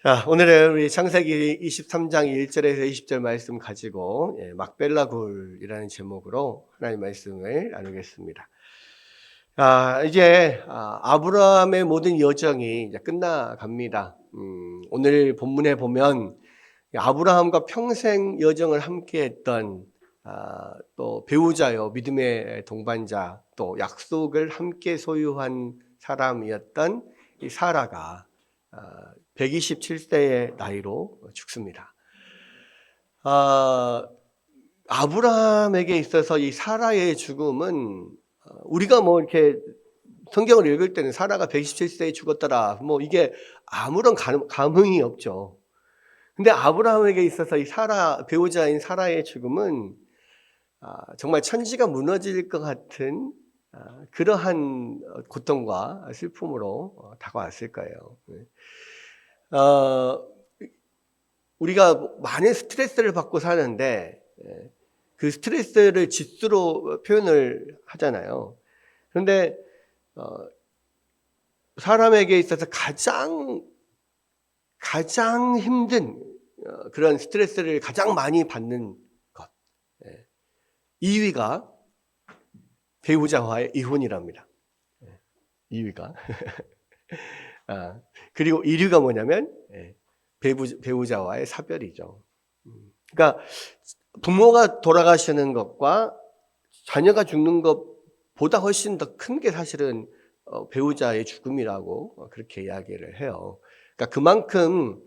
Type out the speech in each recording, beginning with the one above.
자, 오늘은 우리 창세기 23장 1절에서 20절 말씀 가지고 막벨라 굴이라는 제목으로 하나님 말씀을 나누겠습니다. 이제 아브라함의 모든 여정이 이제 끝나갑니다. 오늘 본문에 보면 아브라함과 평생 여정을 함께했던 또 배우자요, 믿음의 동반자, 또 약속을 함께 소유한 사람이었던 이 사라가 127세의 나이로 죽습니다. 아브라함에게 있어서 이 사라의 죽음은 우리가 뭐 이렇게 성경을 읽을 때는 사라가 127세에 죽었더라, 뭐 이게 아무런 감흥이 없죠. 근데 아브라함에게 있어서 이 사라, 배우자인 사라의 죽음은 정말 천지가 무너질 것 같은 그러한 고통과 슬픔으로 다가왔을 거예요. 우리가 많은 스트레스를 받고 사는데 그 스트레스를 지수로 표현을 하잖아요. 그런데 사람에게 있어서 가장 힘든 그런 스트레스를 가장 많이 받는 것, 2위가 배우자와의 이혼이랍니다. 2위가 그리고 1위가 뭐냐면 배우자와의 사별이죠. 그러니까 부모가 돌아가시는 것과 자녀가 죽는 것보다 훨씬 더 큰 게 사실은 배우자의 죽음이라고 그렇게 이야기를 해요. 그러니까 그만큼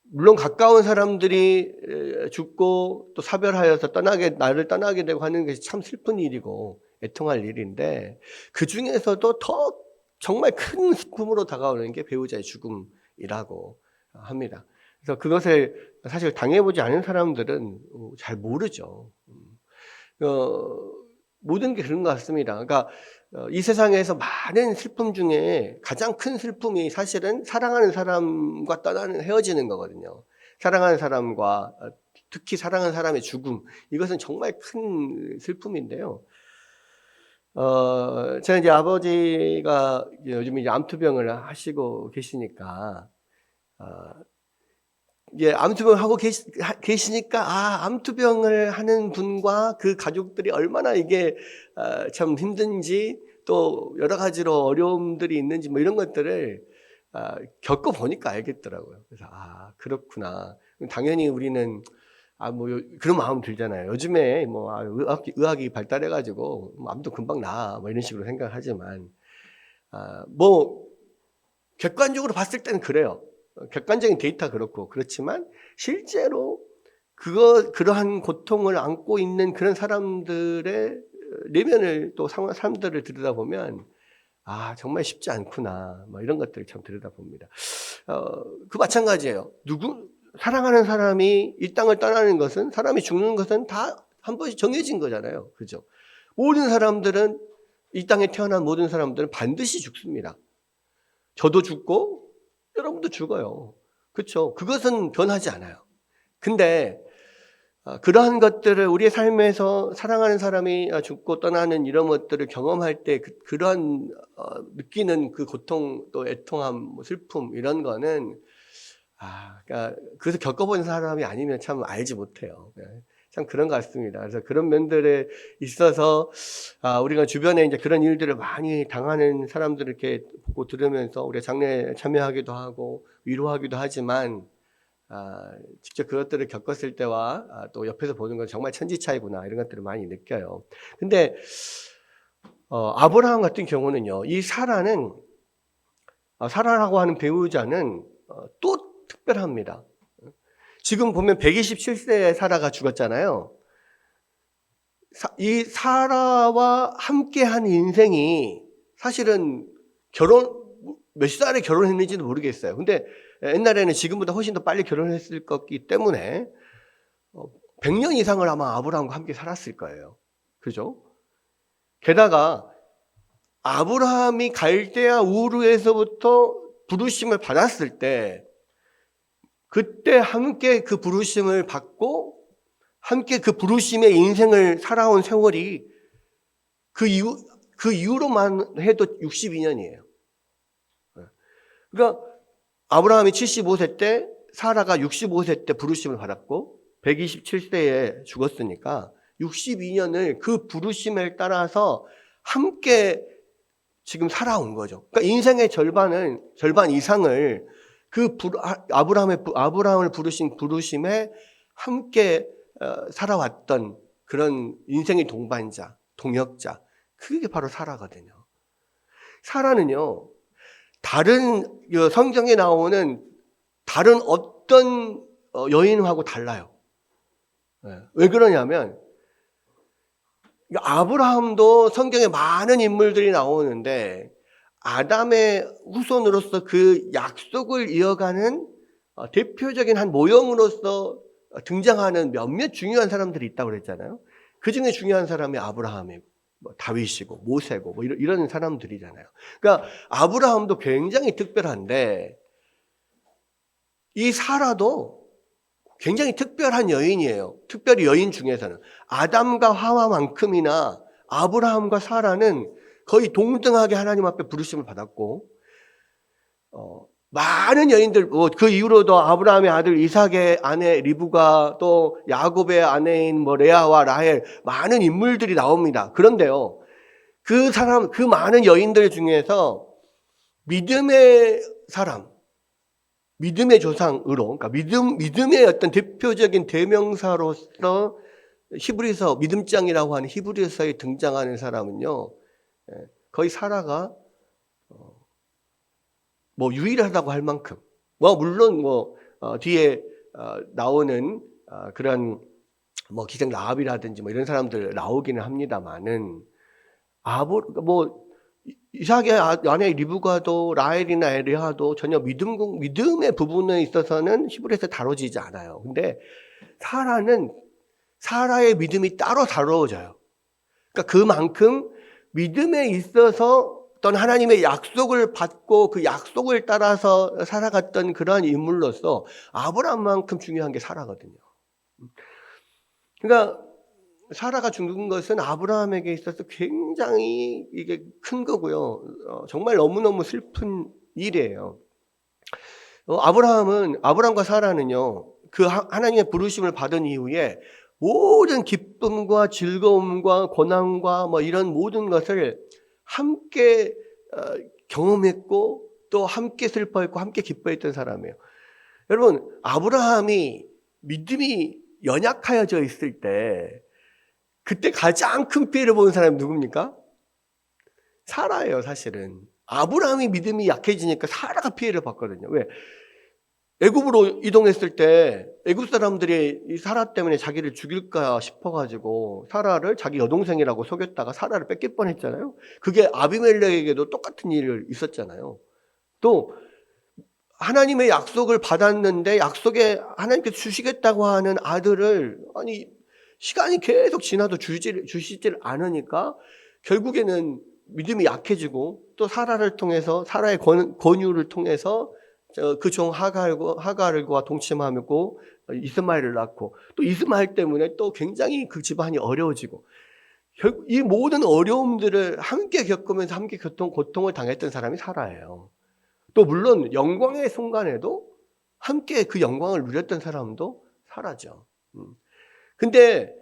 물론 가까운 사람들이 죽고 또 사별하여서 나를 떠나게 되고 하는 것이 참 슬픈 일이고 애통할 일인데, 그 중에서도 더 정말 큰 슬픔으로 다가오는 게 배우자의 죽음이라고 합니다. 그래서 그것을 사실 당해보지 않은 사람들은 잘 모르죠. 모든 게 그런 것 같습니다. 그러니까 이 세상에서 많은 슬픔 중에 가장 큰 슬픔이 사실은 사랑하는 사람과 헤어지는 거거든요. 사랑하는 사람과, 특히 사랑하는 사람의 죽음, 이것은 정말 큰 슬픔인데요. 제가 이제 아버지가 요즘 이제 암투병을 하시고 계시니까, 이제 암투병을 하고 계시니까, 암투병을 하는 분과 그 가족들이 얼마나 이게 참 힘든지, 또 여러 가지로 어려움들이 있는지, 뭐 이런 것들을 겪어보니까 알겠더라고요. 그래서, 그렇구나. 당연히 우리는 뭐 그런 마음 들잖아요. 요즘에 뭐 의학이 발달해가지고 암도 금방 나, 뭐 이런 식으로 생각하지만, 뭐 객관적으로 봤을 때는 그래요. 객관적인 데이터 그렇고 그렇지만 실제로 그러한 고통을 안고 있는 그런 사람들의 내면을, 또 사람들을 들여다보면 정말 쉽지 않구나, 뭐 이런 것들을 참 들여다봅니다. 그 마찬가지예요. 사랑하는 사람이 이 땅을 떠나는 것은, 사람이 죽는 것은 다 한 번씩 정해진 거잖아요. 그죠? 모든 사람들은, 이 땅에 태어난 모든 사람들은 반드시 죽습니다. 저도 죽고 여러분도 죽어요. 그렇죠? 그것은 변하지 않아요. 근데 그러한 것들을 우리의 삶에서 사랑하는 사람이 죽고 떠나는 이런 것들을 경험할 때 그러한 느끼는 그 고통, 또 애통함, 뭐 슬픔, 이런 거는 그러니까 그것을 겪어본 사람이 아니면 참 알지 못해요. 참 그런 것 같습니다. 그래서 그런 면들에 있어서 우리가 주변에 이제 그런 일들을 많이 당하는 사람들을 이렇게 보고 들으면서 우리가 장례에 참여하기도 하고 위로하기도 하지만, 직접 그것들을 겪었을 때와 또 옆에서 보는 건 정말 천지차이구나, 이런 것들을 많이 느껴요. 근데 아브라함 같은 경우는요, 이 사라라고 하는 배우자는 또 특별합니다. 지금 보면 127세에 사라가 죽었잖아요. 이 사라와 함께한 인생이 사실은 몇 살에 결혼했는지도 모르겠어요. 근데 옛날에는 지금보다 훨씬 더 빨리 결혼했을 거기 때문에 100년 이상을 아마 아브라함과 함께 살았을 거예요. 그죠? 게다가 아브라함이 갈대아 우르에서부터 부르심을 받았을 때, 그때 함께 그 부르심을 받고 함께 그 부르심의 인생을 살아온 세월이 그 이후로만 해도 62년이에요. 그러니까 아브라함이 75세 때 사라가 65세 때 부르심을 받았고 127세에 죽었으니까 62년을 그 부르심을 따라서 함께 지금 살아온 거죠. 그러니까 인생의 절반 이상을 그 아브라함을 부르신 부르심에 함께 살아왔던 그런 인생의 동반자, 동역자, 그게 바로 사라거든요. 사라는요, 다른 성경에 나오는 다른 어떤 여인하고 달라요. 왜 그러냐면 아브라함도 성경에 많은 인물들이 나오는데 아담의 후손으로서 그 약속을 이어가는 대표적인 한 모형으로서 등장하는 몇몇 중요한 사람들이 있다고 그랬잖아요. 그 중에 중요한 사람이 아브라함이고 다윗이고 모세고 이런 사람들이잖아요. 그러니까 아브라함도 굉장히 특별한데 이 사라도 굉장히 특별한 여인이에요. 특별히 여인 중에서는 아담과 하와만큼이나 아브라함과 사라는 거의 동등하게 하나님 앞에 부르심을 받았고 많은 여인들, 그 이후로도 아브라함의 아들 이삭의 아내 리브가 또 야곱의 아내인 레아와 라헬 많은 인물들이 나옵니다. 그런데요, 그 많은 여인들 중에서 믿음의 사람, 믿음의 조상으로, 그러니까 믿음의 어떤 대표적인 대명사로서 히브리서, 믿음장이라고 하는 히브리서에 등장하는 사람은요, 거의 사라가 유일하다고 할 만큼, 물론 뒤에 나오는 그런 기생 라합이라든지 이런 사람들 나오기는 합니다만은 이삭의 아내 리브가도 라헬이나 엘리야도 전혀 믿음의 부분에 있어서는 히브리서에 다뤄지지 않아요. 근데 사라의 믿음이 따로 다뤄져요. 그러니까 그만큼 믿음에 있어서 어떤 하나님의 약속을 받고 그 약속을 따라서 살아갔던 그러한 인물로서 아브라함만큼 중요한 게 사라거든요. 그러니까 사라가 죽은 것은 아브라함에게 있어서 굉장히 이게 큰 거고요. 정말 너무너무 슬픈 일이에요. 아브라함과 사라는요, 그 하나님의 부르심을 받은 이후에 모든 기쁨과 즐거움과 고난과 이런 모든 것을 함께 경험했고 또 함께 슬퍼했고 함께 기뻐했던 사람이에요. 여러분, 아브라함이 믿음이 연약하여져 있을 때 그때 가장 큰 피해를 보는 사람이 누굽니까? 사라예요, 사실은. 아브라함이 믿음이 약해지니까 사라가 피해를 봤거든요. 왜? 애굽으로 이동했을 때 애굽 사람들이 이 사라 때문에 자기를 죽일까 싶어가지고 사라를 자기 여동생이라고 속였다가 사라를 뺏길 뻔했잖아요. 그게 아비멜렉에게도 똑같은 일이 있었잖아요. 또 하나님의 약속을 받았는데 약속에 하나님께서 주시겠다고 하는 아들을 시간이 계속 지나도 주시질 않으니까 결국에는 믿음이 약해지고 또 사라의 권유를 통해서 그 종 하갈과 동침하고 이스마엘을 낳고 또 이스마엘 때문에 또 굉장히 그 집안이 어려워지고 결국 이 모든 어려움들을 함께 겪으면서 함께 고통을 당했던 사람이 사라예요. 또 물론 영광의 순간에도 함께 그 영광을 누렸던 사람도 사라죠. 근데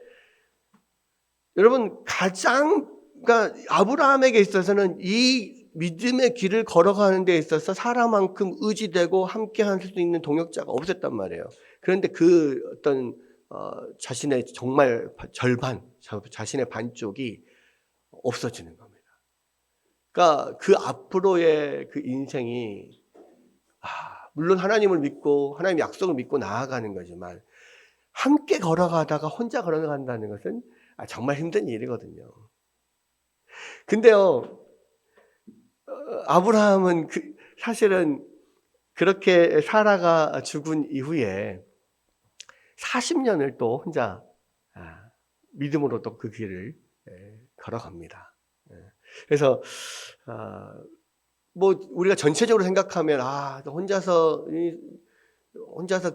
여러분 그러니까 아브라함에게 있어서는 이 믿음의 길을 걸어가는 데 있어서 사라만큼 의지되고 함께 할 수 있는 동역자가 없었단 말이에요. 그런데 그 어떤 자신의 정말 자신의 반쪽이 없어지는 겁니다. 그러니까 그 앞으로의 그 인생이 물론 하나님을 믿고 하나님의 약속을 믿고 나아가는 거지만 함께 걸어가다가 혼자 걸어간다는 것은 정말 힘든 일이거든요. 근데요, 아브라함은 사실은 그렇게 사라가 죽은 이후에 40년을 또 혼자 믿음으로 또 그 길을 걸어갑니다. 그래서 우리가 전체적으로 생각하면 혼자서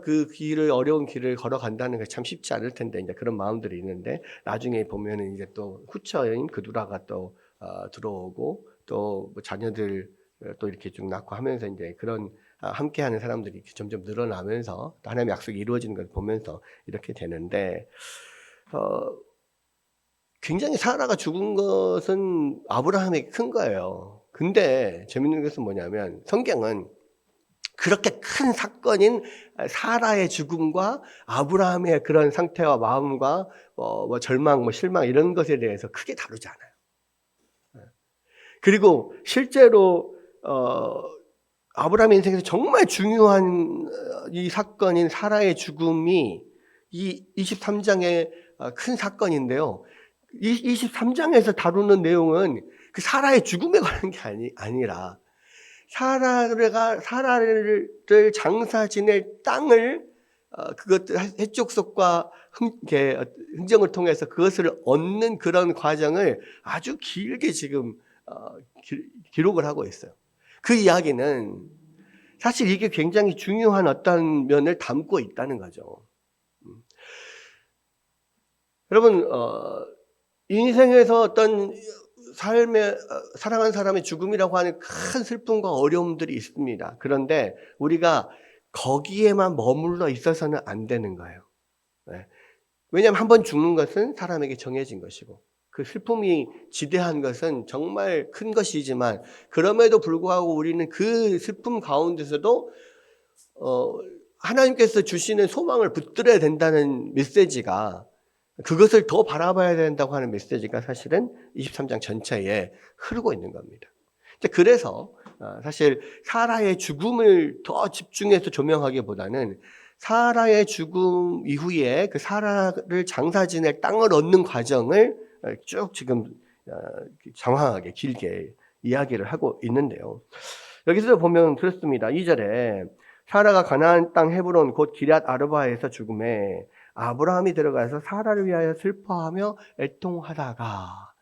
그 어려운 길을 걸어간다는 게 참 쉽지 않을 텐데 이제 그런 마음들이 있는데 나중에 보면은 이제 또 후처인 그두라가 또 들어오고 또 자녀들 또 이렇게 쭉 낳고 하면서 이제 그런 함께하는 사람들이 이렇게 점점 늘어나면서 하나님의 약속이 이루어지는 걸 보면서 이렇게 되는데 굉장히 사라가 죽은 것은 아브라함에게 큰 거예요. 근데 재밌는 것은 뭐냐면 성경은 그렇게 큰 사건인 사라의 죽음과 아브라함의 그런 상태와 마음과 절망, 실망 이런 것에 대해서 크게 다루지 않아요. 그리고 실제로 아브라함의 인생에서 정말 중요한 이 사건인 사라의 죽음이 이 23장의 큰 사건인데요. 이 23장에서 다루는 내용은 그 사라의 죽음에 관한 게 아니라 사라를 장사 지낼 땅을 그것들 해족속과 흥정을 통해서 그것을 얻는 그런 과정을 아주 길게 지금 기록을 하고 있어요. 그 이야기는 사실 이게 굉장히 중요한 어떤 면을 담고 있다는 거죠. 여러분 인생에서 어떤 삶에 사랑하는 사람의 죽음이라고 하는 큰 슬픔과 어려움들이 있습니다. 그런데 우리가 거기에만 머물러 있어서는 안 되는 거예요. 왜냐하면 한번 죽는 것은 사람에게 정해진 것이고 그 슬픔이 지대한 것은 정말 큰 것이지만 그럼에도 불구하고 우리는 그 슬픔 가운데서도 하나님께서 주시는 소망을 붙들어야 된다는 메시지가 그것을 더 바라봐야 된다고 하는 메시지가 사실은 23장 전체에 흐르고 있는 겁니다. 그래서 사실 사라의 죽음을 더 집중해서 조명하기보다는 사라의 죽음 이후에 그 사라를 장사 지낼 땅을 얻는 과정을 쭉 지금 장황하게 길게 이야기를 하고 있는데요. 여기서 보면 그렇습니다. 2절에 사라가 가나안 땅 헤브론 곧 기럇 아르바에서 죽음에 아브라함이 들어가서 사라를 위하여 슬퍼하며 애통하다가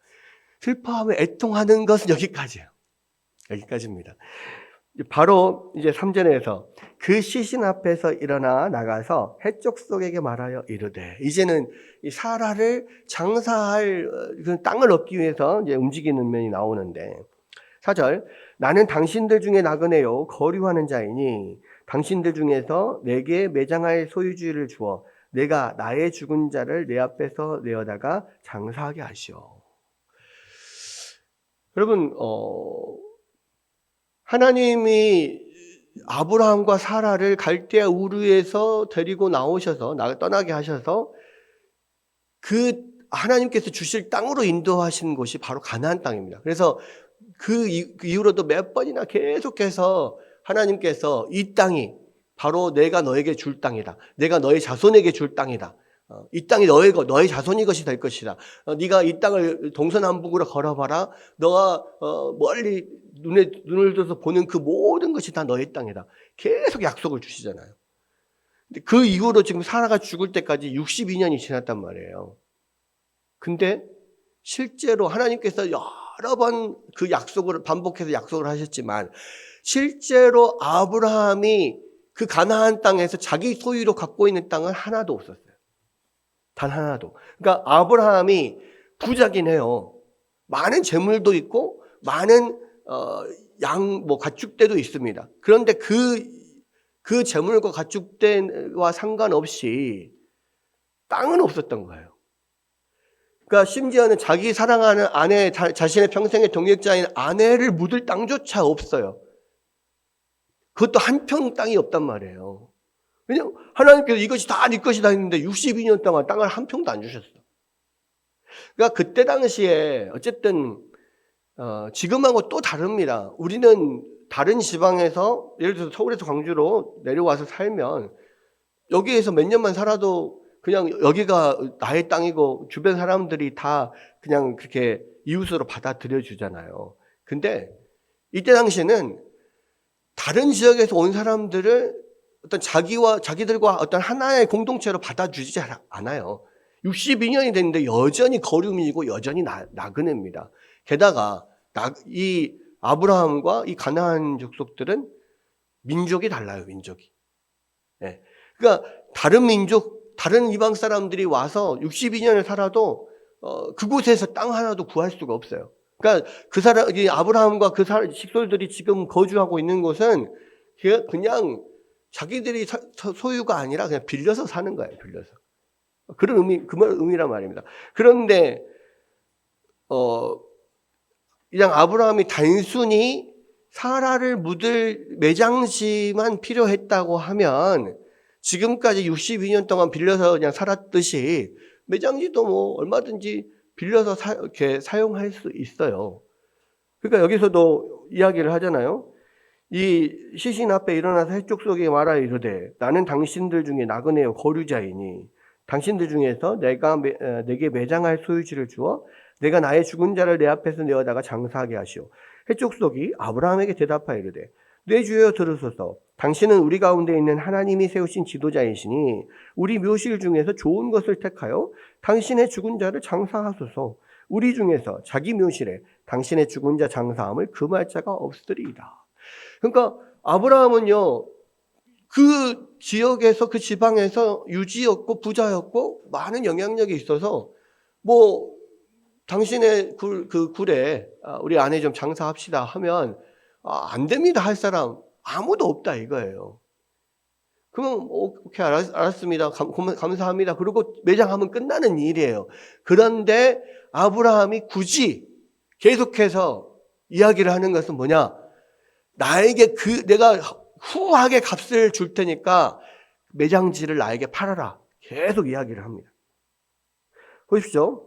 슬퍼하며 애통하는 것은 여기까지예요. 여기까지입니다. 바로 이제 3절에서 그 시신 앞에서 일어나 나가서 해족속에게 말하여 이르되 이제는 이 사라를 장사할 그 땅을 얻기 위해서 이제 움직이는 면이 나오는데 4절 나는 당신들 중에 나그네요 거류하는 자이니 당신들 중에서 내게 매장할 소유주를 주어 내가 나의 죽은 자를 내 앞에서 내어다가 장사하게 하시오. 여러분 하나님이 아브라함과 사라를 갈대아 우르에서 데리고 나오셔서 떠나게 하셔서 그 하나님께서 주실 땅으로 인도하신 곳이 바로 가나안 땅입니다. 그래서 그 이후로도 몇 번이나 계속해서 하나님께서 이 땅이 바로 내가 너에게 줄 땅이다. 내가 너의 자손에게 줄 땅이다. 이 땅이 너의 자손이 것이 될 것이다. 네가 이 땅을 동서남북으로 걸어봐라. 너가 멀리 눈을 들어서 보는 그 모든 것이 다 너의 땅이다. 계속 약속을 주시잖아요. 근데 그 이후로 지금 사라가 죽을 때까지 62년이 지났단 말이에요. 근데 실제로 하나님께서 여러 번 그 약속을 반복해서 약속을 하셨지만 실제로 아브라함이 그 가나안 땅에서 자기 소유로 갖고 있는 땅은 하나도 없었어요. 단 하나도. 그러니까 아브라함이 부자긴 해요. 많은 재물도 있고 많은 가축대도 있습니다. 그런데 그 재물과 가축대와 상관없이 땅은 없었던 거예요. 그러니까 심지어는 자기 사랑하는 아내, 자신의 평생의 동역자인 아내를 묻을 땅조차 없어요. 그것도 한 평 땅이 없단 말이에요. 왜냐하면 하나님께서 이것이 다 네 것이다 했는데 62년 동안 땅을 한 평도 안 주셨어. 그러니까 그때 당시에 어쨌든 지금하고 또 다릅니다. 우리는 다른 지방에서 예를 들어서 서울에서 광주로 내려와서 살면 여기에서 몇 년만 살아도 그냥 여기가 나의 땅이고 주변 사람들이 다 그냥 그렇게 이웃으로 받아들여 주잖아요. 근데 이때 당시에는 다른 지역에서 온 사람들을 어떤 자기들과 어떤 하나의 공동체로 받아주지 않아요. 62년이 됐는데 여전히 거류민이고 여전히 나그네입니다. 게다가 이 아브라함과 이 가나안 족속들은 민족이 달라요. 민족이. 네. 그러니까 다른 민족, 다른 이방 사람들이 와서 62년을 살아도 그곳에서 땅 하나도 구할 수가 없어요. 그러니까 이 아브라함과 그 식솔들이 지금 거주하고 있는 곳은 그냥 자기들이 소유가 아니라 그냥 빌려서 사는 거예요. 빌려서. 그런 의미란 말입니다. 그런데 그냥 아브라함이 단순히 사라를 묻을 매장지만 필요했다고 하면 지금까지 62년 동안 빌려서 그냥 살았듯이 매장지도 뭐 얼마든지 빌려서 이렇게 사용할 수 있어요. 그러니까 여기서도 이야기를 하잖아요. 이 시신 앞에 일어나서 해쪽 속에 말하 이르되 나는 당신들 중에 나그네요 거류자이니 당신들 중에서 내게 매장할 소유지를 주어 내가 나의 죽은 자를 내 앞에서 내어다가 장사하게 하시오. 해쪽 속이 아브라함에게 대답하여 이르되 내 주여 들으소서. 당신은 우리 가운데 있는 하나님이 세우신 지도자이시니 우리 묘실 중에서 좋은 것을 택하여 당신의 죽은 자를 장사하소서. 우리 중에서 자기 묘실에 당신의 죽은 자 장사함을 금할 자가 없으리이다. 그러니까 아브라함은요, 그 지역에서, 그 지방에서 유지였고 부자였고 많은 영향력이 있어서 뭐 당신의 그 굴에 우리 아내 좀 장사합시다 하면 안 됩니다 할 사람 아무도 없다 이거예요. 그러면 오케이 알았습니다. 감사합니다. 그리고 매장하면 끝나는 일이에요. 그런데 아브라함이 굳이 계속해서 이야기를 하는 것은 뭐냐? 나에게 내가 후하게 값을 줄 테니까 매장지를 나에게 팔아라. 계속 이야기를 합니다. 보십시오.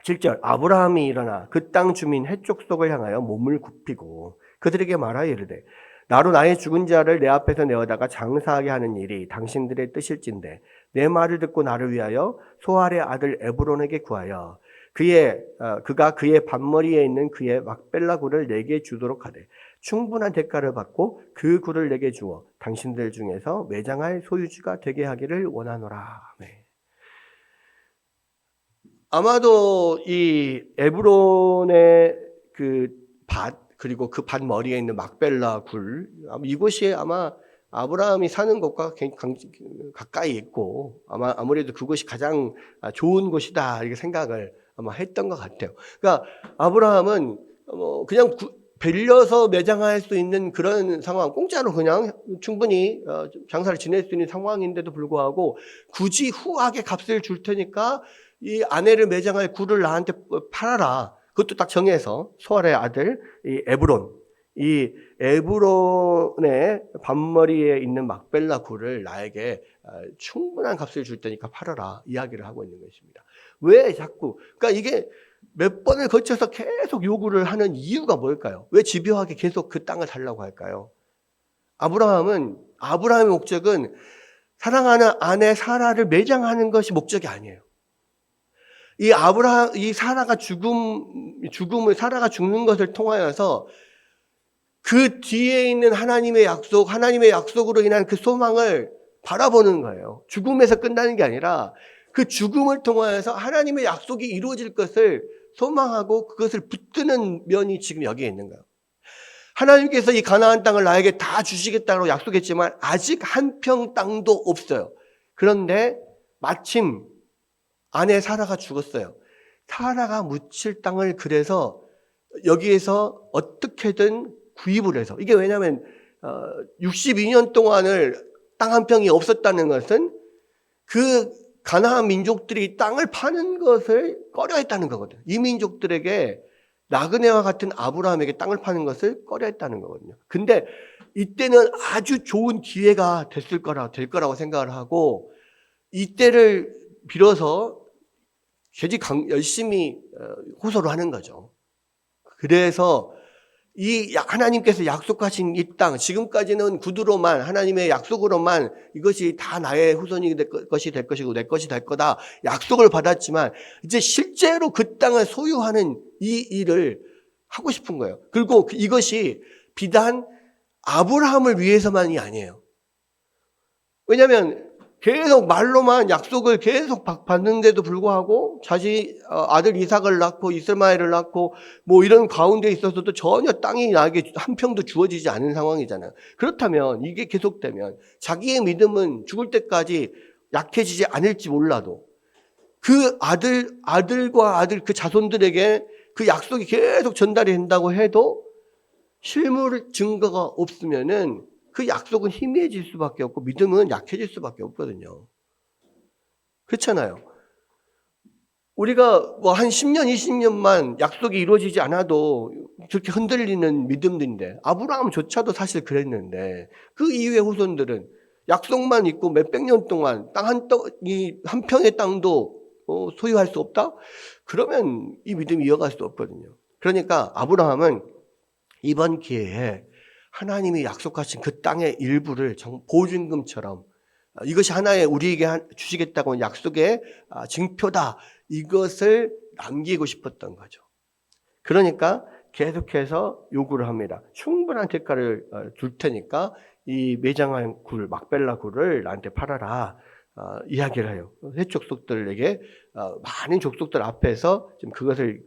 7절 아브라함이 일어나 그 땅 주민 해쪽 속을 향하여 몸을 굽히고 그들에게 말하여 이르되 나로 나의 죽은 자를 내 앞에서 내어다가 장사하게 하는 일이 당신들의 뜻일진데 내 말을 듣고 나를 위하여 소알의 아들 에브론에게 구하여 그가 그의 반머리에 있는 그의 막벨라 굴을 내게 주도록 하되 충분한 대가를 받고 그 굴을 내게 주어 당신들 중에서 매장할 소유주가 되게 하기를 원하노라. 네. 아마도 이 에브론의 그 밭 그리고 그 밭 머리에 있는 막벨라 굴 이곳이 아마 아브라함이 사는 곳과 가까이 있고 아무래도 그곳이 가장 좋은 곳이다 이렇게 생각을 아마 했던 것 같아요. 그러니까 아브라함은 그냥 빌려서 매장할 수 있는 그런 상황, 공짜로 그냥 충분히 장사를 지낼 수 있는 상황인데도 불구하고 굳이 후하게 값을 줄 테니까 이 아내를 매장할 굴을 나한테 팔아라. 그것도 딱 정해서 소알의 아들 이 에브론, 이 에브론의 반머리에 있는 막벨라 굴을 나에게 충분한 값을 줄 테니까 팔아라 이야기를 하고 있는 것입니다. 왜 자꾸 그러니까 이게 몇 번을 거쳐서 계속 요구를 하는 이유가 뭘까요? 왜 집요하게 계속 그 땅을 달라고 할까요? 아브라함의 목적은 사랑하는 아내 사라를 매장하는 것이 목적이 아니에요. 이 사라가 사라가 죽는 것을 통하여서 그 뒤에 있는 하나님의 약속으로 인한 그 소망을 바라보는 거예요. 죽음에서 끝나는 게 아니라 그 죽음을 통하여서 하나님의 약속이 이루어질 것을 소망하고 그것을 붙드는 면이 지금 여기에 있는 거예요. 하나님께서 이 가나안 땅을 나에게 다 주시겠다고 약속했지만 아직 한 평 땅도 없어요. 그런데 마침 아내 사라가 죽었어요. 사라가 묻힐 땅을 그래서 여기에서 어떻게든 구입을 해서 이게 왜냐하면 62년 동안을 땅 한 평이 없었다는 것은 그 가나안 민족들이 땅을 파는 것을 꺼려했다는 거거든요. 이 민족들에게 나그네와 같은 아브라함에게 땅을 파는 것을 꺼려했다는 거거든요. 근데 이때는 아주 좋은 기회가 될 거라고 생각을 하고 이때를 빌어서 열심히 호소를 하는 거죠. 그래서 이 하나님께서 약속하신 이 땅, 지금까지는 구두로만 하나님의 약속으로만 이것이 다 나의 후손이 될 것이 될 것이고 내 것이 될 거다 약속을 받았지만 이제 실제로 그 땅을 소유하는 이 일을 하고 싶은 거예요. 그리고 이것이 비단 아브라함을 위해서만이 아니에요. 왜냐하면 계속 말로만 약속을 계속 받는데도 불구하고 아들 이삭을 낳고 이스마엘을 낳고 뭐 이런 가운데 있어서도 전혀 땅이 나에게 한 평도 주어지지 않은 상황이잖아요. 그렇다면 이게 계속되면 자기의 믿음은 죽을 때까지 약해지지 않을지 몰라도 그 아들과 그 자손들에게 그 약속이 계속 전달이 된다고 해도 실물 증거가 없으면은 그 약속은 희미해질 수밖에 없고 믿음은 약해질 수밖에 없거든요. 그렇잖아요. 우리가 뭐 한 10년, 20년만 약속이 이루어지지 않아도 그렇게 흔들리는 믿음들인데 아브라함조차도 사실 그랬는데 그 이후의 후손들은 약속만 있고 몇백 년 동안 땅 한 평의 땅도 소유할 수 없다? 그러면 이 믿음이 이어갈 수 없거든요. 그러니까 아브라함은 이번 기회에 하나님이 약속하신 그 땅의 일부를 보증금처럼 이것이 하나의 우리에게 주시겠다고 약속의 증표다. 이것을 남기고 싶었던 거죠. 그러니까 계속해서 요구를 합니다. 충분한 대가를 줄 테니까 이 매장한 굴, 막벨라 굴을 나한테 팔아라. 이야기를 해요. 헷 족속들에게 많은 족속들 앞에서 지금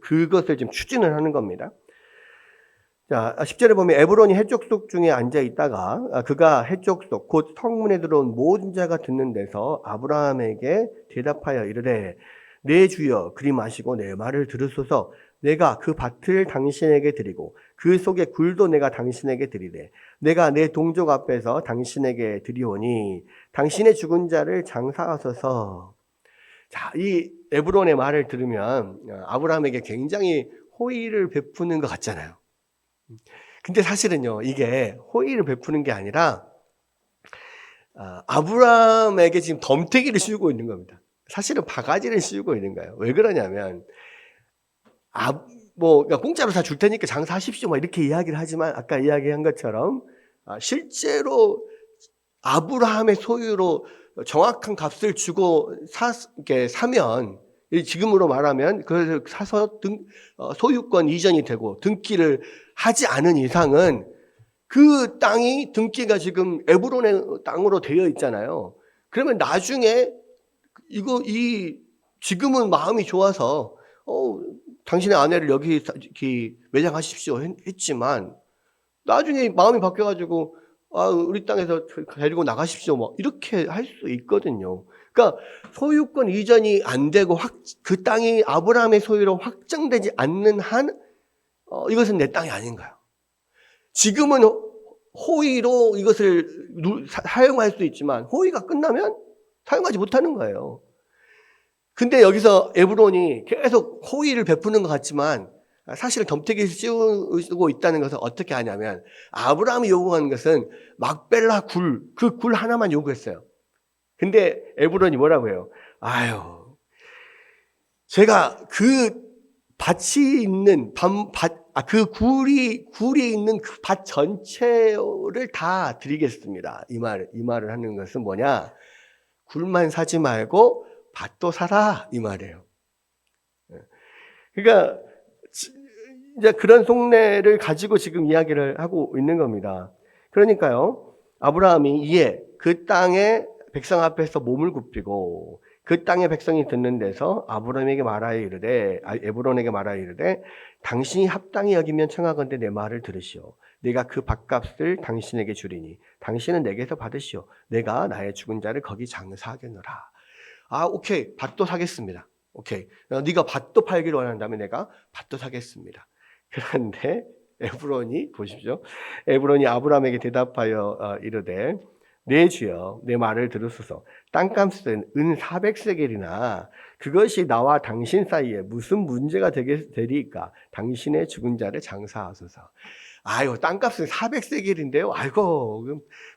그것을 지금 추진을 하는 겁니다. 자, 10절에 보면 에브론이 헷족속 중에 앉아 있다가 그가 헷족속 곧 성문에 들어온 모든 자가 듣는 데서 아브라함에게 대답하여 이르되 내 주여 그리 마시고 내 말을 들으소서. 내가 그 밭을 당신에게 드리고 그 속에 굴도 내가 당신에게 드리되 내가 내 동족 앞에서 당신에게 드리오니 당신의 죽은 자를 장사하소서. 자, 이 에브론의 말을 들으면 아브라함에게 굉장히 호의를 베푸는 것 같잖아요. 근데 사실은요, 이게 호의를 베푸는 게 아니라 아브라함에게 지금 덤태기를 씌우고 있는 겁니다. 사실은 바가지를 씌우고 있는 거예요. 왜 그러냐면 그러니까 공짜로 다 줄 테니까 장사하십시오 막 이렇게 이야기를 하지만 아까 이야기한 것처럼 실제로 아브라함의 소유로 정확한 값을 주고 사면 지금으로 말하면 그걸 사서 소유권 이전이 되고 등기를 하지 않은 이상은 그 땅이 등기가 지금 에브론의 땅으로 되어 있잖아요. 그러면 나중에 지금은 마음이 좋아서 당신의 아내를 여기 매장하십시오 했지만 나중에 마음이 바뀌어가지고 우리 땅에서 데리고 나가십시오 뭐 이렇게 할 수 있거든요. 그러니까 소유권 이전이 안 되고 그 땅이 아브라함의 소유로 확정되지 않는 한 이것은 내 땅이 아닌가요? 지금은 호의로 이것을 사용할 수 있지만 호의가 끝나면 사용하지 못하는 거예요. 근데 여기서 에브론이 계속 호의를 베푸는 것 같지만 사실 덤태기를 씌우고 있다는 것은 어떻게 하냐면 아브라함이 요구하는 것은 막벨라 그 굴 하나만 요구했어요. 근데 에브론이 뭐라고 해요? 제가 그 밭이 있는 그 굴이 있는 그 밭 전체를 다 드리겠습니다. 이 말을 하는 것은 뭐냐? 굴만 사지 말고 밭도 사라 이 말이에요. 그러니까 이제 그런 속내를 가지고 지금 이야기를 하고 있는 겁니다. 그러니까요, 아브라함이 이에 그 땅의 백성 앞에서 몸을 굽히고 그 땅의 백성이 듣는 데서 에브론에게 말하여 이르되 당신이 합당히 여기면 청하건대 내 말을 들으시오. 내가 그 밭값을 당신에게 주리니 당신은 내게서 받으시오. 내가 나의 죽은 자를 거기 장사하겠노라. 오케이, 밭도 사겠습니다. 오케이, 네가 밭도 팔기를 원한다면 내가 밭도 사겠습니다. 그런데 보십시오. 에브론이 아브라함에게 대답하여 이르되 내 주여 내 말을 들으소서. 땅값은 은 400세겔이나 그것이 나와 당신 사이에 무슨 문제가 되리까? 당신의 죽은 자를 장사하소서. 땅값은 400세겔인데요.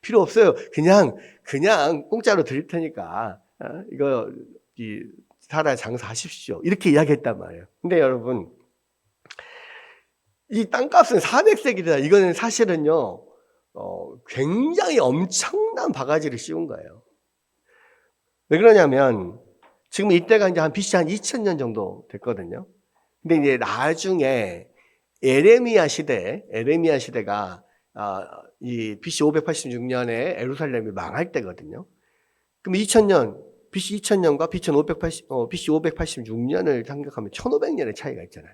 필요 없어요. 그냥 공짜로 드릴 테니까 이거 살아 장사하십시오. 이렇게 이야기했단 말이에요. 근데 여러분, 이 땅값은 400세겔이다. 이거는 사실은요, 굉장히 엄청난 바가지를 씌운 거예요. 왜 그러냐면, 지금 이때가 이제 BC 한 2000년 정도 됐거든요. 근데 이제 나중에 에레미야 시대가, 이 BC 586년에 예루살렘이 망할 때거든요. 그럼 BC 2000년과 BC 586년을 생각하면 1500년의 차이가 있잖아요.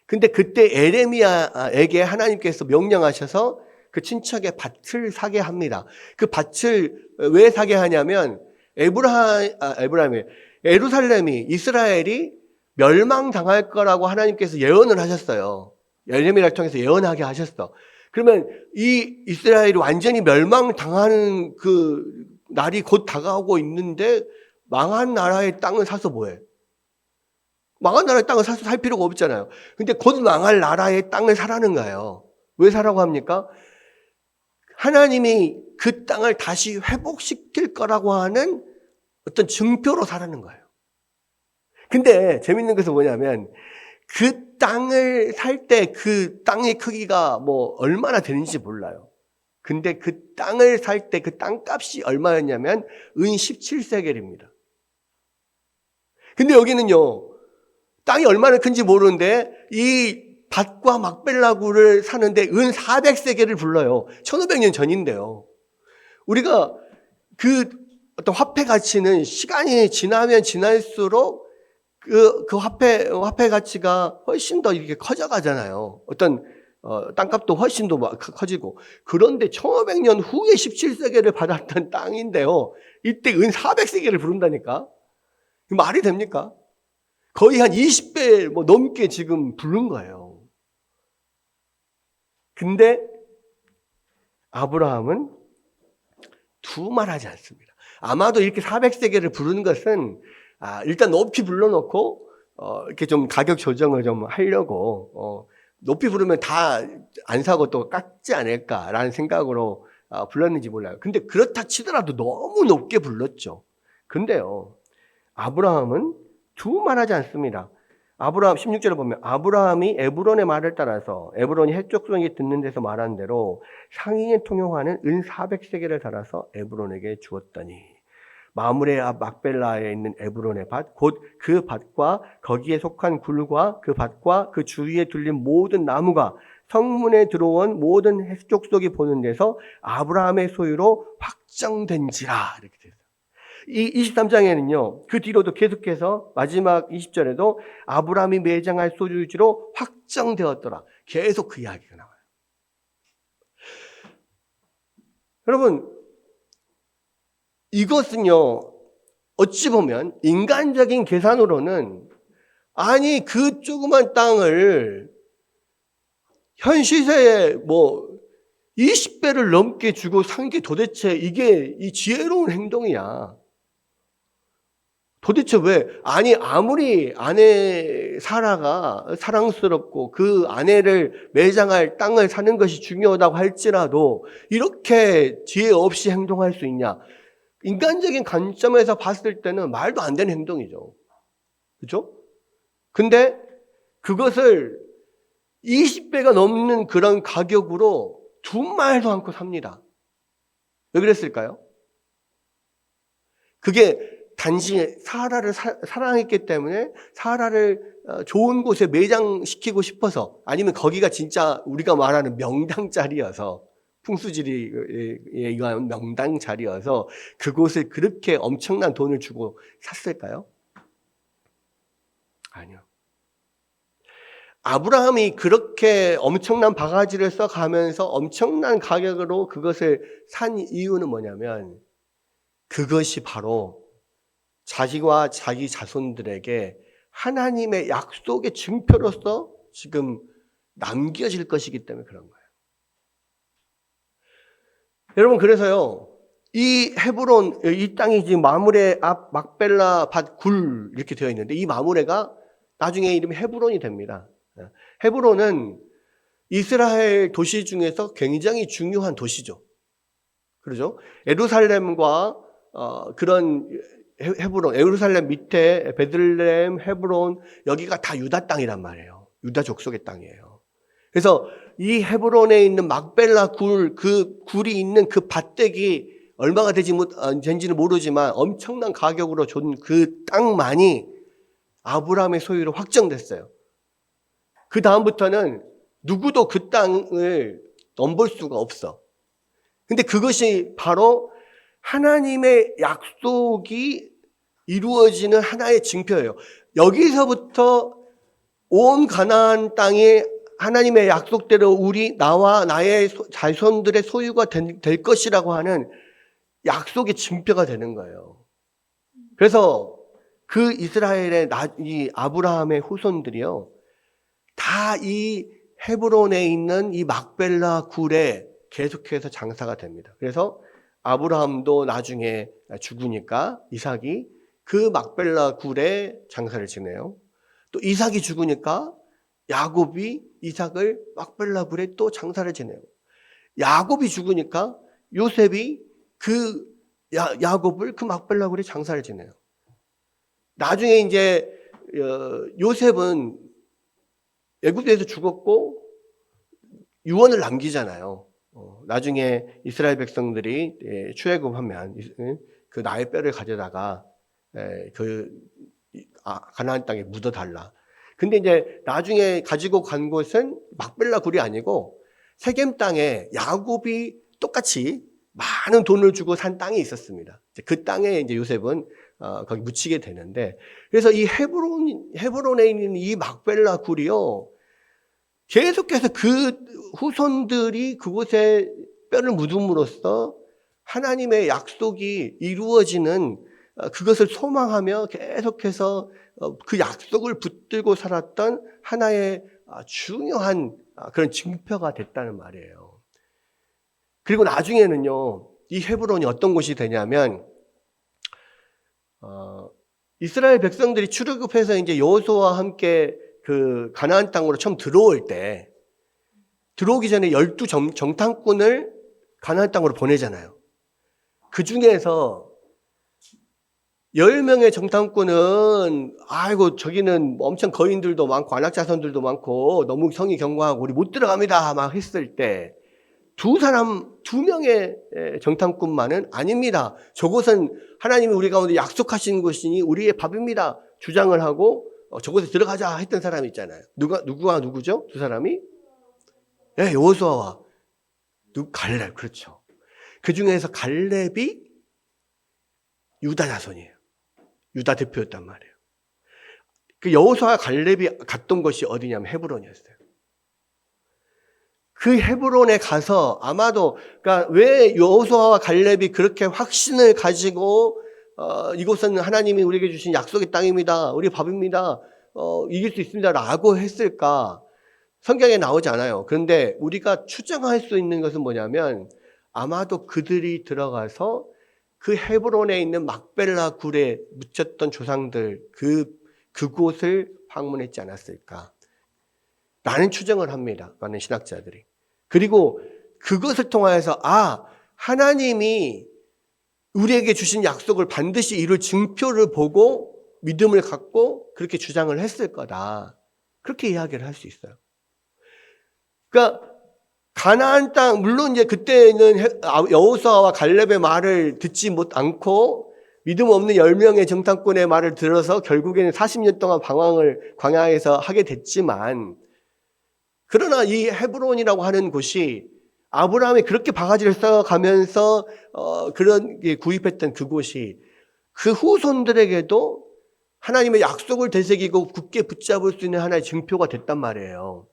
근데 그때 에레미야에게 하나님께서 명령하셔서 그 친척의 밭을 사게 합니다. 그 밭을 왜 사게 하냐면 예루살렘이 이스라엘이 멸망당할 거라고 하나님께서 예언을 하셨어요. 에레미야를 통해서 예언하게 하셨어. 그러면 이 이스라엘이 완전히 멸망당하는 그 날이 곧 다가오고 있는데 망한 나라의 땅을 사서 뭐해? 망한 나라의 땅을 사서 살 필요가 없잖아요. 근데 곧 망할 나라의 땅을 사라는 거예요. 왜 사라고 합니까? 하나님이 그 땅을 다시 회복시킬 거라고 하는 어떤 증표로 사라는 거예요. 근데 재밌는 것은 뭐냐면 그 땅을 살 때 그 땅의 크기가 뭐 얼마나 되는지 몰라요. 근데 그 땅을 살 때 그 땅값이 얼마였냐면 은 17세겔입니다. 근데 여기는요, 땅이 얼마나 큰지 모르는데 이 밭과 막벨라굴을 사는데 은 400세겔을 불러요. 1500년 전인데요. 우리가 그 어떤 화폐 가치는 시간이 지나면 지날수록 그 화폐 가치가 훨씬 더 이렇게 커져가잖아요. 어떤 땅값도 훨씬 더 커지고. 그런데 1500년 후에 17세계를 받았던 땅인데요. 이때 은 400세계를 부른다니까. 말이 됩니까? 거의 한 20배 뭐 넘게 지금 부른 거예요. 근데 아브라함은 두말하지 않습니다. 아마도 이렇게 400세계를 부르는 것은 일단 높이 불러놓고 이렇게 좀 가격 조정을 좀 하려고 높이 부르면 다 안 사고 또 깎지 않을까라는 생각으로 불렀는지 몰라요. 근데 그렇다 치더라도 너무 높게 불렀죠. 근데요, 아브라함은 두말하지 않습니다. 아브라함 16절에 보면 아브라함이 에브론의 말을 따라서 에브론이 해족성이 듣는 데서 말한 대로 상인에 통용하는 은 400세겔을 달아서 에브론에게 주었더니 마므레 앞 막벨라에 있는 에브론의 밭, 곧 그 밭과 거기에 속한 굴과 그 밭과 그 주위에 둘린 모든 나무가 성문에 들어온 모든 해족속이 보는 데서 아브라함의 소유로 확정된지라. 이렇게 돼요. 이 23장에는요, 그 뒤로도 계속해서 마지막 20절에도 아브라함이 매장할 소유지로 확정되었더라. 계속 그 이야기가 나와요. 여러분, 이것은요, 어찌 보면 인간적인 계산으로는 아니 그 조그만 땅을 현 시세에 뭐 20배를 넘게 주고 산 게 도대체 이게 이 지혜로운 행동이야. 도대체 왜? 아니 아무리 아내 사라가 사랑스럽고 그 아내를 매장할 땅을 사는 것이 중요하다고 할지라도 이렇게 지혜 없이 행동할 수 있냐? 인간적인 관점에서 봤을 때는 말도 안 되는 행동이죠. 그렇죠? 근데 그것을 20배가 넘는 그런 가격으로 두말도 않고 삽니다. 왜 그랬을까요? 그게 단지 사라를 사랑했기 때문에 사라를 좋은 곳에 매장시키고 싶어서, 아니면 거기가 진짜 우리가 말하는 명당 자리여서, 풍수지리에 의한 명당 자리여서 그곳을 그렇게 엄청난 돈을 주고 샀을까요? 아니요. 아브라함이 그렇게 엄청난 바가지를 써가면서 엄청난 가격으로 그것을 산 이유는 뭐냐면 그것이 바로 자기와 자기 자손들에게 하나님의 약속의 증표로서 지금 남겨질 것이기 때문에 그런 거예요. 여러분, 그래서요, 이 헤브론, 이 땅이 지금 마므레 앞 막벨라 밭 굴 이렇게 되어 있는데 이 마므레가 나중에 이름이 헤브론이 됩니다. 헤브론은 이스라엘 도시 중에서 굉장히 중요한 도시죠. 그렇죠? 예루살렘과 그런 헤브론, 예루살렘 밑에 베들레헴, 헤브론, 여기가 다 유다 땅이란 말이에요. 유다 족속의 땅이에요. 그래서 이 헤브론에 있는 막벨라 굴, 그 굴이 있는 그 밭대기 얼마가 된지는 모르지만 엄청난 가격으로 준 그 땅만이 아브라함의 소유로 확정됐어요. 그 다음부터는 누구도 그 땅을 넘볼 수가 없어. 근데 그것이 바로 하나님의 약속이 이루어지는 하나의 증표예요. 여기서부터 온 가나안 땅이 하나님의 약속대로 나와 나의 자손들의 소유가 될 것이라고 하는 약속의 증표가 되는 거예요. 그래서 그 이스라엘의 이 아브라함의 후손들이요, 다 이 헤브론에 있는 이 막벨라 굴에 계속해서 장사가 됩니다. 그래서 아브라함도 나중에 죽으니까 이삭이 그 막벨라 굴에 장사를 지내요. 또 이삭이 죽으니까 야곱이 이삭을 막벨라 굴에 또 장사를 지내요. 야곱이 죽으니까 요셉이 그 야곱을 그 막벨라 굴에 장사를 지내요. 나중에 이제 요셉은 애굽에서 죽었고 유언을 남기잖아요. 나중에 이스라엘 백성들이 출애굽하면 그 나의 뼈를 가져다가 가나안 땅에 묻어달라. 근데 이제 나중에 가지고 간 곳은 막벨라 굴이 아니고 세겜 땅에 야곱이 똑같이 많은 돈을 주고 산 땅이 있었습니다. 그 땅에 이제 요셉은 거기 묻히게 되는데, 그래서 이 헤브론에 있는 이 막벨라 굴이요, 계속해서 그 후손들이 그곳에 뼈를 묻음으로써 하나님의 약속이 이루어지는 그것을 소망하며 계속해서 그 약속을 붙들고 살았던 하나의 중요한 그런 징표가 됐다는 말이에요. 그리고 나중에는요, 이 헤브론이 어떤 곳이 되냐면, 이스라엘 백성들이 출애굽해서 이제 여호수아와 함께 그 가나안 땅으로 처음 들어올 때, 들어오기 전에 12 정탐꾼을 가나안 땅으로 보내잖아요. 그 중에서 10명의 정탐꾼은 아이고 저기는 엄청 거인들도 많고 안악자손들도 많고 너무 성이 견고하고 우리 못 들어갑니다 막 했을 때, 2명의 정탐꾼만은 아닙니다, 저곳은 하나님이 우리 가운데 약속하신 곳이니 우리의 밥입니다 주장을 하고 저곳에 들어가자 했던 사람이 있잖아요. 누구와 누구죠? 두 사람이? 네, 여호수아와 갈렙. 그렇죠. 그 중에서 갈렙이 유다 자손이에요. 유다 대표였단 말이에요. 그 여호수아와 갈렙이 갔던 곳이 어디냐면 헤브론이었어요. 그 헤브론에 가서 아마도, 그러니까 왜 여호수아와 갈렙이 그렇게 확신을 가지고 이곳은 하나님이 우리에게 주신 약속의 땅입니다, 우리 밥입니다, 이길 수 있습니다 라고 했을까? 성경에 나오지 않아요. 그런데 우리가 추정할 수 있는 것은 뭐냐면, 아마도 그들이 들어가서 그 헤브론에 있는 막벨라 굴에 묻혔던 조상들 그곳을 방문했지 않았을까? 라는 추정을 합니다, 많은 신학자들이. 그리고 그것을 통하여서 하나님이 우리에게 주신 약속을 반드시 이룰 증표를 보고 믿음을 갖고 그렇게 주장을 했을 거다, 그렇게 이야기를 할 수 있어요. 그러니까 가나안 땅, 물론 이제 그때는 여호수아와 갈렙의 말을 듣지 않고 믿음 없는 10명의 정탐꾼의 말을 들어서 결국에는 40년 동안 방황을 광야에서 하게 됐지만, 그러나 이 헤브론이라고 하는 곳이 아브라함이 그렇게 바가지를 써가면서 그런 구입했던 그곳이 그 후손들에게도 하나님의 약속을 되새기고 굳게 붙잡을 수 있는 하나의 증표가 됐단 말이에요.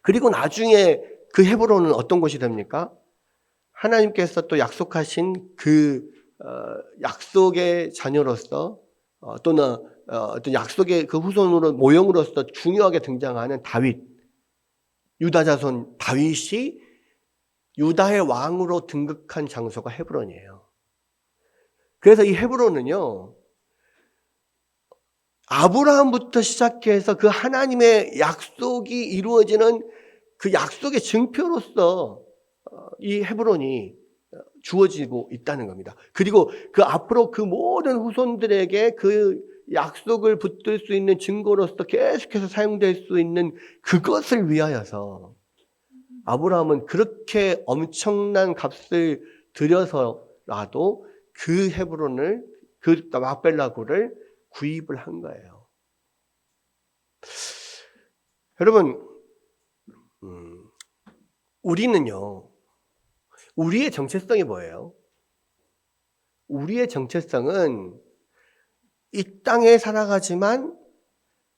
그리고 나중에 그 헤브론은 어떤 곳이 됩니까? 하나님께서 또 약속하신 그 약속의 자녀로서 또는 어떤 약속의 그 후손으로 모형으로서 중요하게 등장하는 다윗, 유다 자손 다윗이 유다의 왕으로 등극한 장소가 헤브론이에요. 그래서 이 헤브론은요, 아브라함부터 시작해서 그 하나님의 약속이 이루어지는 그 약속의 증표로서 이 헤브론이 주어지고 있다는 겁니다. 그리고 그 앞으로 그 모든 후손들에게 그 약속을 붙들 수 있는 증거로서 계속해서 사용될 수 있는 그것을 위하여서 아브라함은 그렇게 엄청난 값을 들여서라도 그 헤브론을, 그 막벨라 굴을 구입을 한 거예요. 여러분, 우리는요, 우리의 정체성이 뭐예요? 우리의 정체성은 이 땅에 살아가지만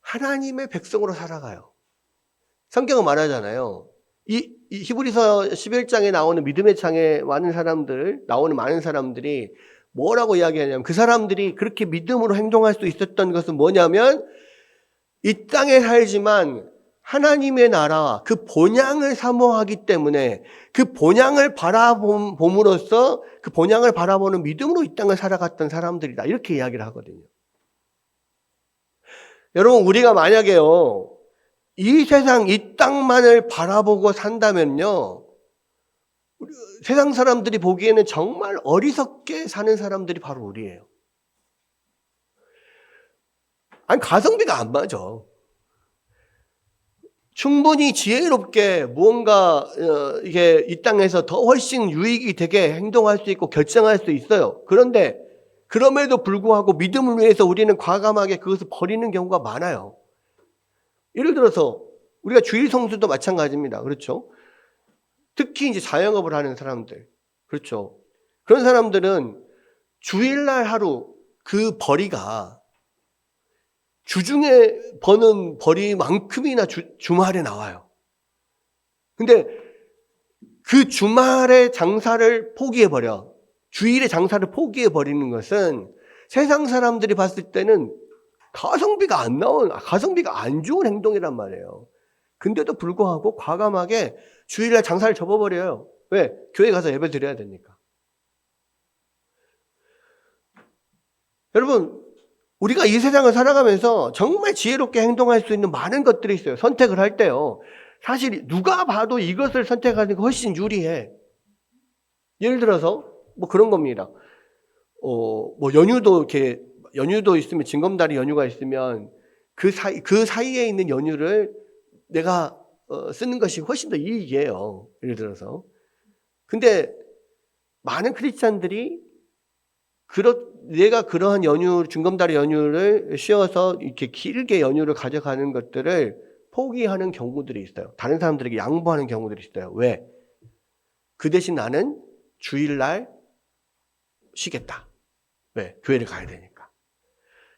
하나님의 백성으로 살아가요. 성경은 말하잖아요. 이 히브리서 11장에 나오는 믿음의 창에 나오는 많은 사람들이 뭐라고 이야기하냐면, 그 사람들이 그렇게 믿음으로 행동할 수 있었던 것은 뭐냐면, 이 땅에 살지만 하나님의 나라와 그 본향을 사모하기 때문에 그 본향을 바라봄으로써 그 본향을 바라보는 믿음으로 이 땅을 살아갔던 사람들이다. 이렇게 이야기를 하거든요. 여러분, 우리가 만약에요, 이 세상, 이 땅만을 바라보고 산다면요, 세상 사람들이 보기에는 정말 어리석게 사는 사람들이 바로 우리예요. 아니, 가성비가 안 맞아. 충분히 지혜롭게 무언가 이게 이 땅에서 더 훨씬 유익이 되게 행동할 수 있고 결정할 수 있어요. 그런데 그럼에도 불구하고 믿음을 위해서 우리는 과감하게 그것을 버리는 경우가 많아요. 예를 들어서 우리가 주일 성수도 마찬가지입니다. 그렇죠? 특히 이제 자영업을 하는 사람들, 그렇죠? 그런 사람들은 주일날 하루 그 벌이가 주중에 버는 벌이만큼이나 주말에 나와요. 근데 그 주말의 장사를 포기해버려. 주일의 장사를 포기해버리는 것은 세상 사람들이 봤을 때는 가성비가 안 좋은 행동이란 말이에요. 근데도 불구하고 과감하게 주일날 장사를 접어버려요. 왜? 교회 가서 예배 드려야 되니까. 여러분, 우리가 이 세상을 살아가면서 정말 지혜롭게 행동할 수 있는 많은 것들이 있어요. 선택을 할 때요. 사실 누가 봐도 이것을 선택하는 게 훨씬 유리해. 예를 들어서 뭐 그런 겁니다. 뭐 연휴도 있으면 징검다리 연휴가 있으면 그 사이에 있는 연휴를 내가 쓰는 것이 훨씬 더 이익이에요. 예를 들어서. 근데 많은 크리스찬들이 내가 그러한 징검다리 연휴를 쉬어서 이렇게 길게 연휴를 가져가는 것들을 포기하는 경우들이 있어요. 다른 사람들에게 양보하는 경우들이 있어요. 왜? 그 대신 나는 주일날 쉬겠다. 왜? 교회를 가야 되니까.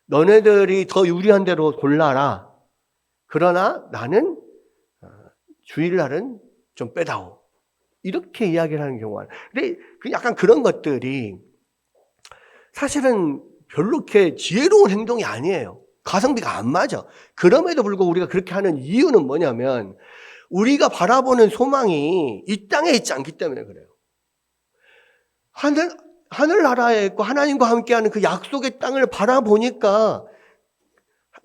너네들이 더 유리한 대로 골라라. 그러나 나는 주일날은 좀 빼다오. 이렇게 이야기를 하는 경우가 많아요. 근데 약간 그런 것들이 사실은 별로 그렇게 지혜로운 행동이 아니에요. 가성비가 안 맞아. 그럼에도 불구하고 우리가 그렇게 하는 이유는 뭐냐면 우리가 바라보는 소망이 이 땅에 있지 않기 때문에 그래요. 하늘나라에 있고 하나님과 함께하는 그 약속의 땅을 바라보니까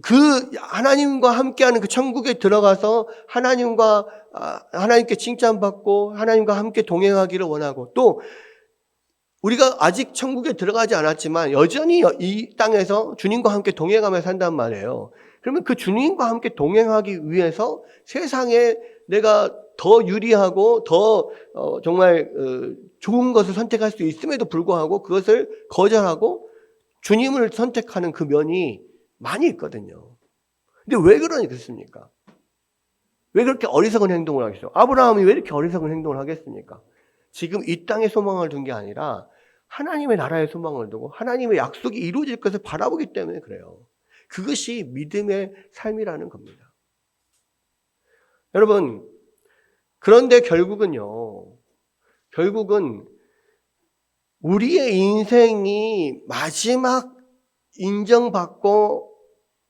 그 하나님과 함께하는 그 천국에 들어가서 하나님께 칭찬받고 하나님과 함께 동행하기를 원하고, 또 우리가 아직 천국에 들어가지 않았지만 여전히 이 땅에서 주님과 함께 동행하며 산단 말이에요. 그러면 그 주님과 함께 동행하기 위해서 세상에 내가 더 유리하고 더 정말 좋은 것을 선택할 수 있음에도 불구하고 그것을 거절하고 주님을 선택하는 그 면이 많이 있거든요. 근데 왜 그렇습니까? 왜 그렇게 어리석은 행동을 하겠어요? 아브라함이 왜 이렇게 어리석은 행동을 하겠습니까? 지금 이 땅에 소망을 둔 게 아니라 하나님의 나라에 소망을 두고 하나님의 약속이 이루어질 것을 바라보기 때문에 그래요. 그것이 믿음의 삶이라는 겁니다. 여러분, 그런데 결국은 우리의 인생이 마지막 인정받고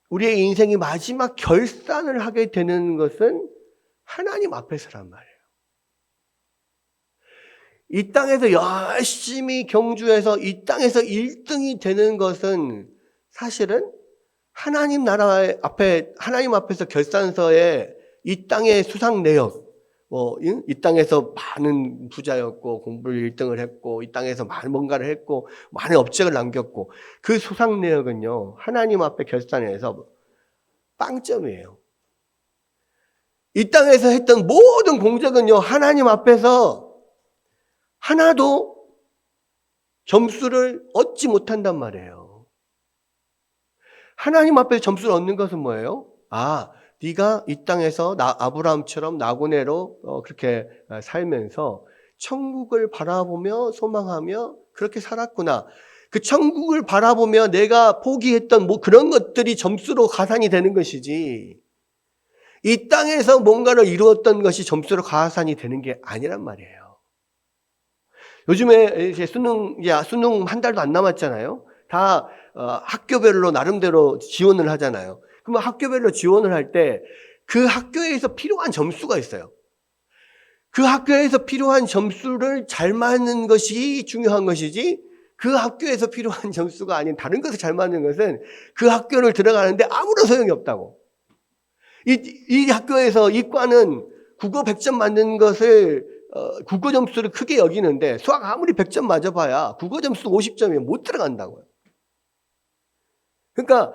우리의 인생이 마지막 결산을 하게 되는 것은 하나님 앞에서란 말이에요. 이 땅에서 열심히 경주해서 이 땅에서 1등이 되는 것은 사실은 하나님 앞에서 결산서에 이 땅의 수상 내역, 이 땅에서 많은 부자였고 공부를 1등을 했고 이 땅에서 많은 뭔가를 했고 많은 업적을 남겼고, 그 수상 내역은요 하나님 앞에 결산해서 빵점이에요. 이 땅에서 했던 모든 공적은요 하나님 앞에서 하나도 점수를 얻지 못한단 말이에요. 하나님 앞에서 점수를 얻는 것은 뭐예요? 네가 이 땅에서 아브라함처럼 나고네로 그렇게 살면서 천국을 바라보며 소망하며 그렇게 살았구나. 그 천국을 바라보며 내가 포기했던 그런 것들이 점수로 가산이 되는 것이지, 이 땅에서 뭔가를 이루었던 것이 점수로 가산이 되는 게 아니란 말이에요. 요즘에 이제 수능 한 달도 안 남았잖아요. 다 학교별로 나름대로 지원을 하잖아요. 그러면 학교별로 지원을 할 때 그 학교에서 필요한 점수가 있어요. 그 학교에서 필요한 점수를 잘 맞는 것이 중요한 것이지, 그 학교에서 필요한 점수가 아닌 다른 것을 잘 맞는 것은 그 학교를 들어가는데 아무런 소용이 없다고. 이 학교에서 이과는 국어 100점 맞는 것을 국어 점수를 크게 여기는데, 수학 아무리 100점 맞아봐야 국어 점수 50점이면 못 들어간다고요. 그러니까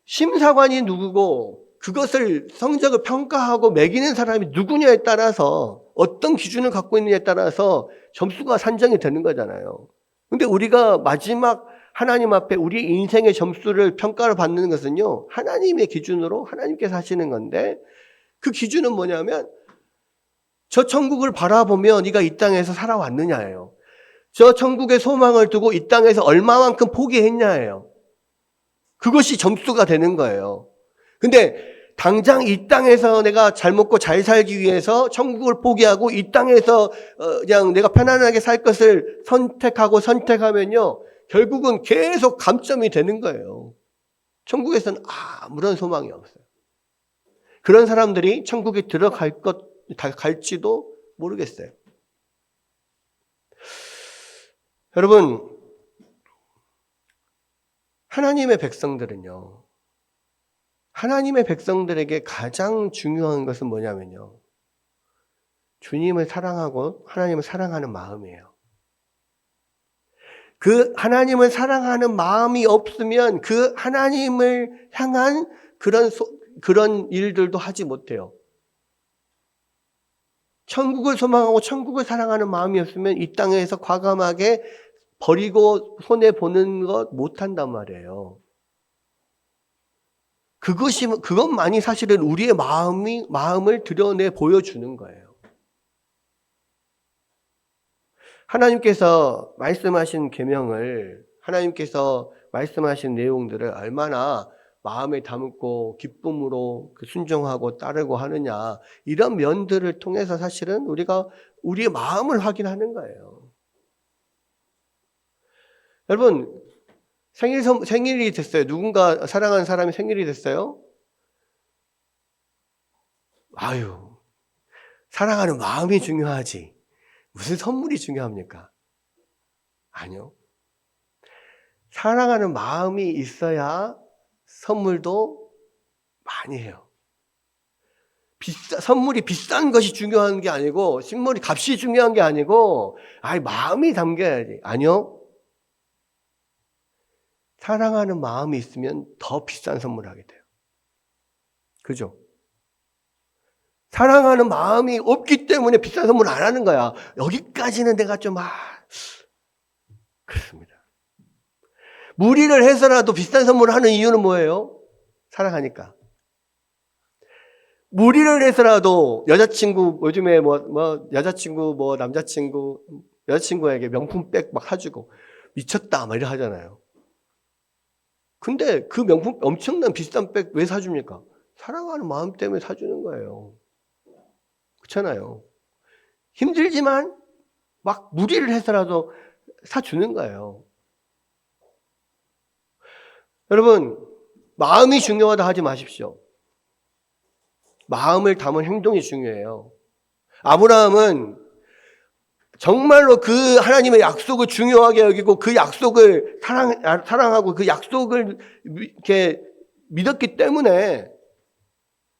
심사관이 누구고 그것을 성적을 평가하고 매기는 사람이 누구냐에 따라서, 어떤 기준을 갖고 있느냐에 따라서 점수가 산정이 되는 거잖아요. 근데 우리가 마지막 하나님 앞에 우리 인생의 점수를 평가를 받는 것은요, 하나님의 기준으로 하나님께서 하시는 건데, 그 기준은 뭐냐면 저 천국을 바라보며 네가 이 땅에서 살아왔느냐예요. 저 천국의 소망을 두고 이 땅에서 얼마만큼 포기했냐예요. 그것이 점수가 되는 거예요. 근데 당장 이 땅에서 내가 잘 먹고 잘 살기 위해서 천국을 포기하고 이 땅에서 그냥 내가 편안하게 살 것을 선택하면요, 결국은 계속 감점이 되는 거예요. 천국에서는 아무런 소망이 없어요. 그런 사람들이 천국에 갈지도 모르겠어요. 여러분, 하나님의 백성들은요, 하나님의 백성들에게 가장 중요한 것은 뭐냐면요, 주님을 사랑하고 하나님을 사랑하는 마음이에요. 그 하나님을 사랑하는 마음이 없으면 그 하나님을 향한 그런 일들도 하지 못해요. 천국을 소망하고 천국을 사랑하는 마음이 없으면 이 땅에서 과감하게 버리고 손해보는 것 못한단 말이에요. 그것만이 사실은 우리의 마음을 드러내 보여주는 거예요. 하나님께서 말씀하신 계명을, 하나님께서 말씀하신 내용들을 얼마나 마음에 담고 기쁨으로 순종하고 따르고 하느냐, 이런 면들을 통해서 사실은 우리가 우리의 마음을 확인하는 거예요. 여러분, 생일이 됐어요. 누군가 사랑하는 사람이 생일이 됐어요. 사랑하는 마음이 중요하지 무슨 선물이 중요합니까? 아니요. 사랑하는 마음이 있어야 선물도 많이 해요. 선물이 비싼 것이 중요한 게 아니고, 선물이 값이 중요한 게 아니고, 마음이 담겨야지. 아니요. 사랑하는 마음이 있으면 더 비싼 선물을 하게 돼요. 그죠? 사랑하는 마음이 없기 때문에 비싼 선물 안 하는 거야. 여기까지는 내가 좀 그렇습니다. 무리를 해서라도 비싼 선물을 하는 이유는 뭐예요? 사랑하니까. 무리를 해서라도 여자친구, 요즘에 여자친구, 남자친구, 여자친구에게 명품백 막 사주고 미쳤다 막 이래 하잖아요. 근데 그 명품 엄청난 비싼 백 왜 사줍니까? 사랑하는 마음 때문에 사주는 거예요. 그렇잖아요. 힘들지만 막 무리를 해서라도 사주는 거예요. 여러분, 마음이 중요하다 하지 마십시오. 마음을 담은 행동이 중요해요. 아브라함은 정말로 그 하나님의 약속을 중요하게 여기고 그 약속을 사랑하고 그 약속을 이렇게 믿었기 때문에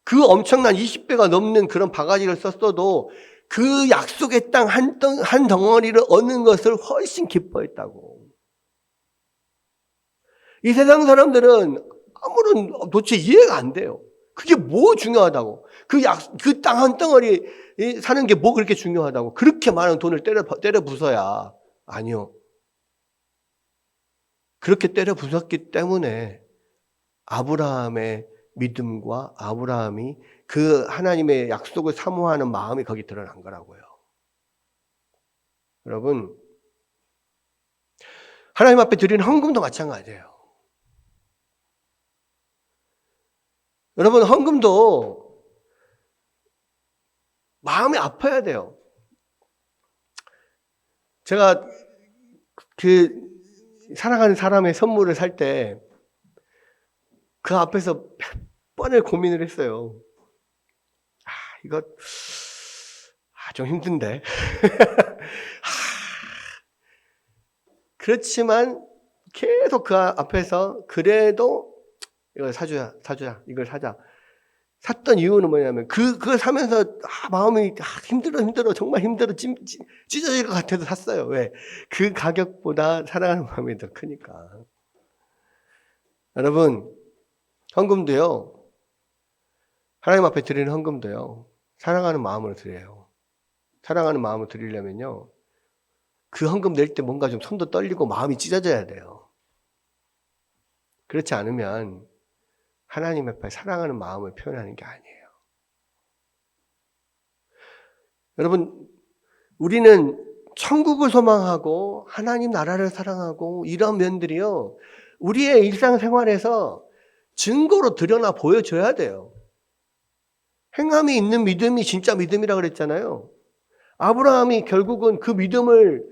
그 엄청난 20배가 넘는 그런 바가지를 썼어도 그 약속의 땅 한 덩어리를 얻는 것을 훨씬 기뻐했다고. 이 세상 사람들은 아무런 도대체 이해가 안 돼요. 그게 뭐 중요하다고. 그 땅 한 덩어리 사는 게 뭐 그렇게 중요하다고. 그렇게 많은 돈을 때려 부숴야. 아니요. 그렇게 때려 부쉈기 때문에 아브라함의 믿음과 아브라함이 그 하나님의 약속을 사모하는 마음이 거기 드러난 거라고요. 여러분, 하나님 앞에 드리는 헌금도 마찬가지예요. 여러분, 헌금도 마음이 아파야 돼요. 제가 사랑하는 사람의 선물을 살 때 그 앞에서 몇 번을 고민을 했어요. 이거 좀 힘든데. 그렇지만 계속 그 앞에서 그래도 이걸 사주야, 이걸 사자. 샀던 이유는 뭐냐면 그걸 사면서 마음이 힘들어 정말 힘들어 찢어질 것 같아서 샀어요. 왜? 그 가격보다 사랑하는 마음이 더 크니까. 여러분, 헌금도요, 하나님 앞에 드리는 헌금도요, 사랑하는 마음으로 드려요. 사랑하는 마음으로 드리려면요, 그 헌금 낼 때 뭔가 좀 손도 떨리고 마음이 찢어져야 돼요. 그렇지 않으면 하나님 앞에 사랑하는 마음을 표현하는 게 아니에요. 여러분, 우리는 천국을 소망하고 하나님 나라를 사랑하고 이런 면들이요, 우리의 일상생활에서 증거로 드러나 보여줘야 돼요. 행함이 있는 믿음이 진짜 믿음이라고 그랬잖아요. 아브라함이 결국은 그 믿음을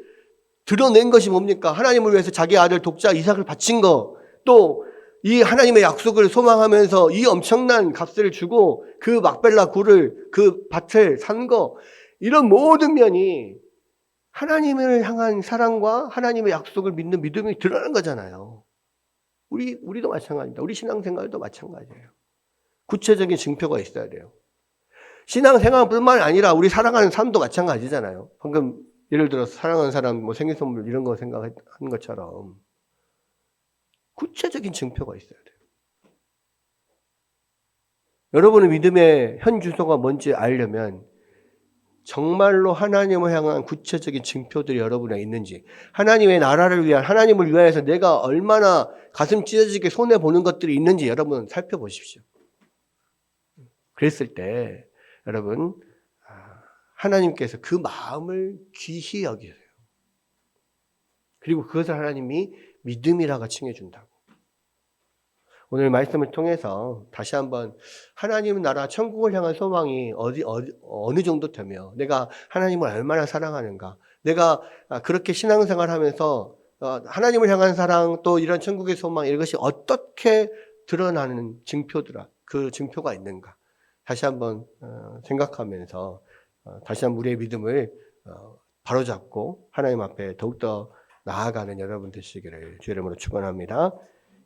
드러낸 것이 뭡니까? 하나님을 위해서 자기 아들 독자 이삭을 바친 거, 또 이 하나님의 약속을 소망하면서 이 엄청난 값을 주고 그 막벨라 굴을, 그 밭을 산 거, 이런 모든 면이 하나님을 향한 사랑과 하나님의 약속을 믿는 믿음이 드러난 거잖아요. 우리도 마찬가지입니다. 우리 신앙생활도 마찬가지예요. 구체적인 증표가 있어야 돼요. 신앙생활뿐만 아니라 우리 살아가는 삶도 마찬가지잖아요. 방금 예를 들어서 사랑하는 사람 뭐 생일 선물 이런 거 생각하는 것처럼 구체적인 증표가 있어야 돼요. 여러분의 믿음의 현 주소가 뭔지 알려면 정말로 하나님을 향한 구체적인 증표들이 여러분에 있는지, 하나님의 나라를 위한, 하나님을 위하여서 내가 얼마나 가슴 찢어지게 손해보는 것들이 있는지 여러분 살펴보십시오. 그랬을 때 여러분, 하나님께서 그 마음을 귀히 여기세요. 그리고 그것을 하나님이 믿음이라고 칭해준다고. 오늘 말씀을 통해서 다시 한번 하나님 나라 천국을 향한 소망이 어느 정도 되며 내가 하나님을 얼마나 사랑하는가, 내가 그렇게 신앙생활 하면서 하나님을 향한 사랑, 또 이런 천국의 소망, 이것이 어떻게 드러나는 증표더라, 그 증표가 있는가 다시 한번 생각하면서 다시 한번 우리의 믿음을 바로잡고 하나님 앞에 더욱더 나아가는 여러분 되시기를 주의 이름으로 축원합니다.